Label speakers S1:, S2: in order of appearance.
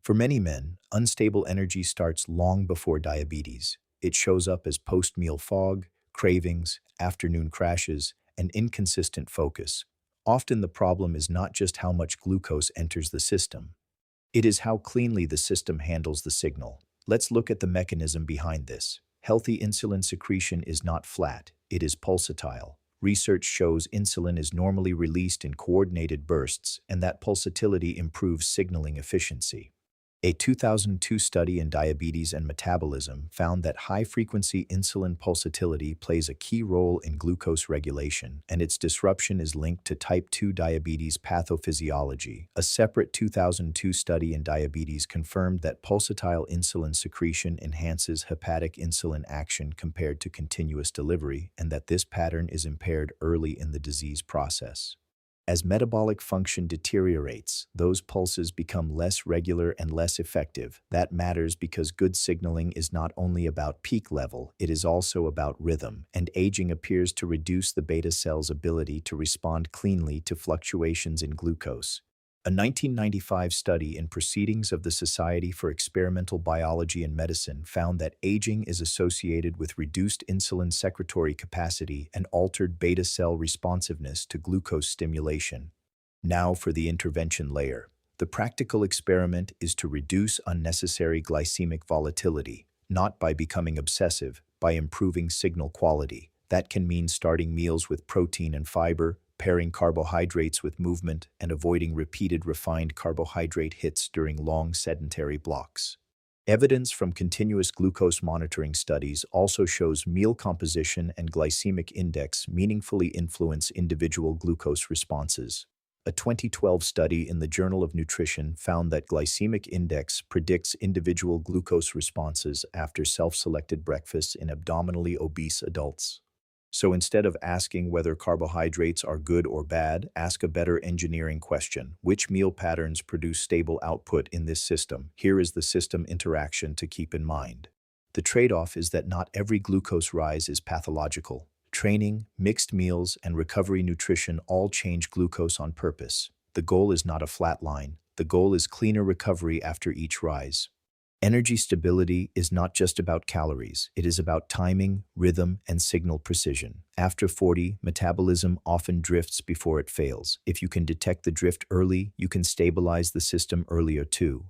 S1: For many men, unstable energy starts long before diabetes. It shows up as post-meal fog, cravings, afternoon crashes, and inconsistent focus. Often the problem is not just how much glucose enters the system. It is how cleanly the system handles the signal. Let's look at the mechanism behind this. Healthy insulin secretion is not flat, it is pulsatile. Research shows insulin is normally released in coordinated bursts, and that pulsatility improves signaling efficiency. A 2002 study in diabetes and metabolism found that high-frequency insulin pulsatility plays a key role in glucose regulation, and its disruption is linked to type 2 diabetes pathophysiology. A separate 2002 study in diabetes confirmed that pulsatile insulin secretion enhances hepatic insulin action compared to continuous delivery, and that this pattern is impaired early in the disease process. As metabolic function deteriorates, those pulses become less regular and less effective. That matters because good signaling is not only about peak level, it is also about rhythm, and aging appears to reduce the beta cell's ability to respond cleanly to fluctuations in glucose. A 1995 study in Proceedings of the Society for Experimental Biology and Medicine found that aging is associated with reduced insulin secretory capacity and altered beta cell responsiveness to glucose stimulation. Now for the intervention layer. The practical experiment is to reduce unnecessary glycemic volatility, not by becoming obsessive, by improving signal quality. That can mean starting meals with protein and fiber, pairing carbohydrates with movement, and avoiding repeated refined carbohydrate hits during long sedentary blocks. Evidence from continuous glucose monitoring studies also shows meal composition and glycemic index meaningfully influence individual glucose responses. A 2012 study in the Journal of Nutrition found that glycemic index predicts individual glucose responses after self-selected breakfasts in abdominally obese adults. So instead of asking whether carbohydrates are good or bad, ask a better engineering question. Which meal patterns produce stable output in this system? Here is the system interaction to keep in mind. The trade-off is that not every glucose rise is pathological. Training, mixed meals, and recovery nutrition all change glucose on purpose. The goal is not a flat line. The goal is cleaner recovery after each rise. Energy stability is not just about calories. It is about timing, rhythm, and signal precision. After 40, metabolism often drifts before it fails. If you can detect the drift early, you can stabilize the system earlier too.